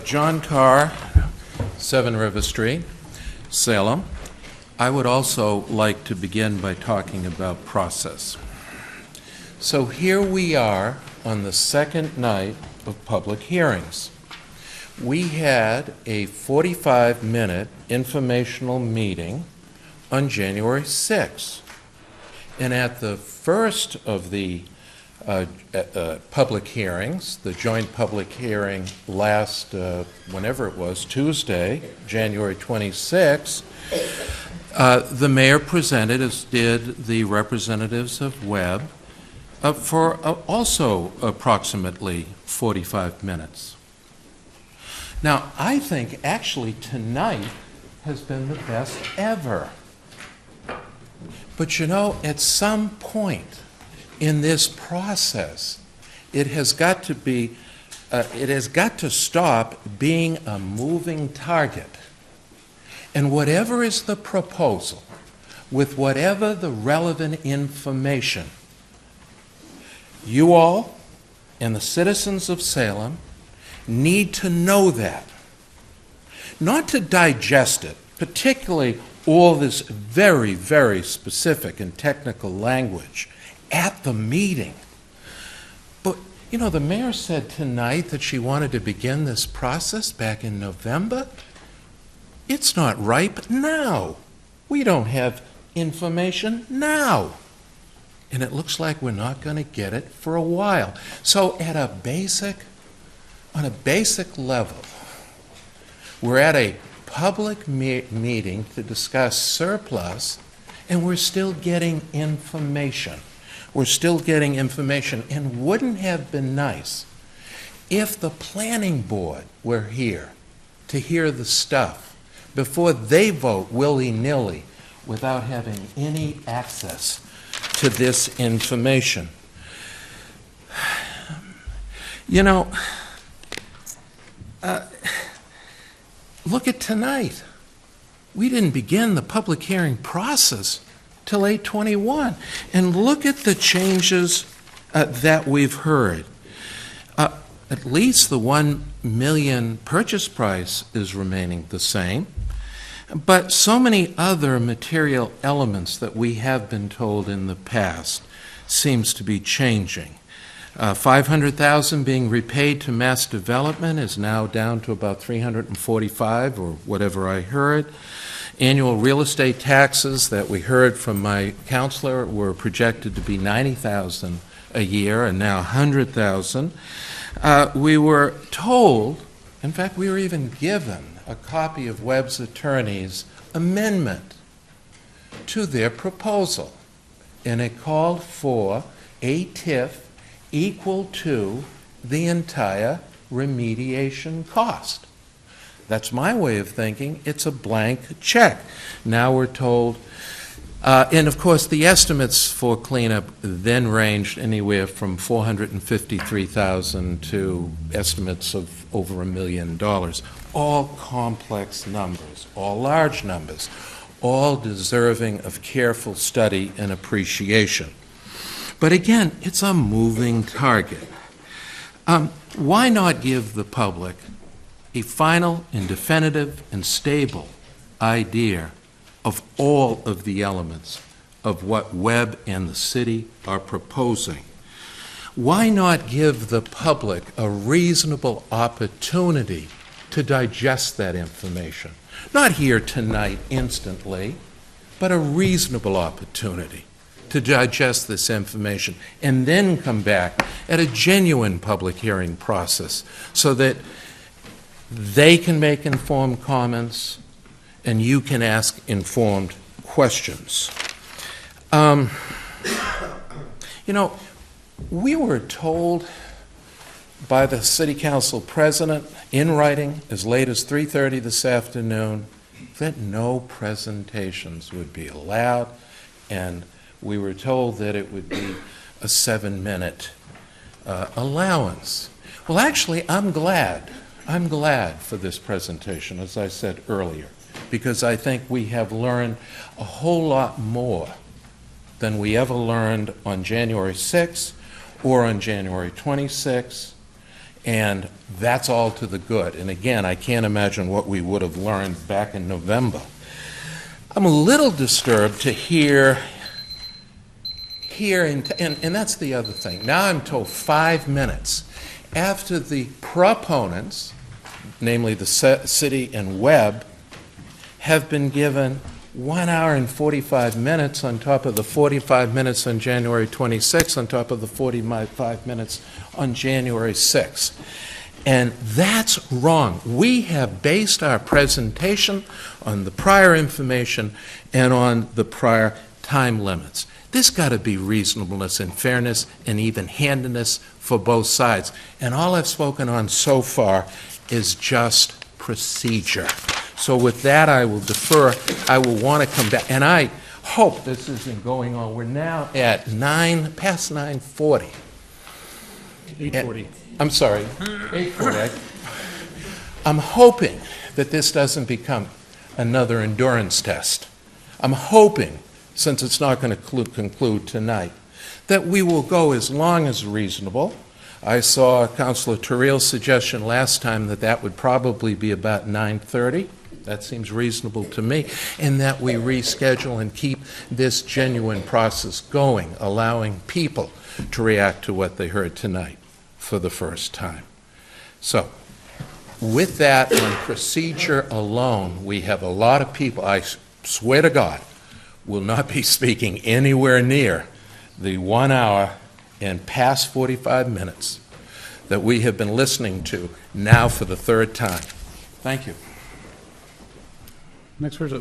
John Carr, 7 River Street, Salem. I would also like to begin by talking about process. So here we are on the second night of public hearings. We had a 45-minute informational meeting on January 6th. And at the first of the public hearings, the joint public hearing last, whenever it was, Tuesday, January 26th, the mayor presented, as did the representatives of Webb, for also approximately 45 minutes. Now, I think actually tonight has been the best ever. But you know, at some point in this process, it has got to stop being a moving target. And whatever is the proposal, with whatever the relevant information, you all and the citizens of Salem need to know that. Not to digest it, particularly all this very, very specific and technical language at the meeting. But, you know, the mayor said tonight that she wanted to begin this process back in November. It's not ripe now. We don't have information now. And it looks like we're not going to get it for a while. So on a basic level, we're at a public meeting to discuss surplus, and we're still getting information. We're still getting information, and wouldn't have been nice if the planning board were here to hear the stuff before they vote willy-nilly without having any access to this information. You know, look at tonight. We didn't begin the public hearing process till 8:21. And look at the changes that we've heard. At least the $1 million purchase price is remaining the same. But so many other material elements that we have been told in the past seems to be changing. $500,000 being repaid to mass development is now down to about $345 or whatever I heard. Annual real estate taxes that we heard from my counselor were projected to be $90,000 a year and now $100,000. We were told, in fact, we were even given a copy of Webb's attorney's amendment to their proposal, and it called for a TIF equal to the entire remediation cost. That's my way of thinking. It's a blank check. Now we're told, and of course the estimates for cleanup then ranged anywhere from $453,000 to estimates of over $1 million. All complex numbers, all large numbers, all deserving of careful study and appreciation. But again, it's a moving target. Why not give the public a final and definitive and stable idea of all of the elements of what Webb and the city are proposing? Why not give the public a reasonable opportunity to digest that information? Not here tonight instantly, but a reasonable opportunity to digest this information and then come back at a genuine public hearing process so that they can make informed comments and you can ask informed questions. You know, we were told by the City Council President in writing as late as 3:30 this afternoon that no presentations would be allowed, and we were told that it would be a 7-minute allowance. Well, actually, I'm glad for this presentation, as I said earlier, because I think we have learned a whole lot more than we ever learned on January 6th or on January 26th. And that's all to the good. And again, I can't imagine what we would have learned back in November. I'm a little disturbed to hear, and that's the other thing. Now I'm told 5 minutes after the proponents, namely the city and Webb, have been given 1 hour and 45 minutes on top of the 45 minutes on January 26th, on top of the 45 minutes on January 6th. And that's wrong. We have based our presentation on the prior information and on the prior time limits. There's got to be reasonableness and fairness and even-handedness for both sides. And all I've spoken on so far is just procedure. So with that, I will defer. I will want to come back. And I hope this isn't going on. We're now at past 9:40. 8:40. I'm sorry, 8:40. I'm hoping that this doesn't become another endurance test. I'm hoping, since it's not going to conclude tonight, that we will go as long as reasonable. I saw Councilor Terrell's suggestion last time that that would probably be about 9:30. That seems reasonable to me. And that we reschedule and keep this genuine process going, allowing people to react to what they heard tonight for the first time. So, with that, on procedure alone, we have a lot of people, I swear to God, will not be speaking anywhere near the 1 hour and past 45 minutes that we have been listening to now for the third time. Thank you. Next person.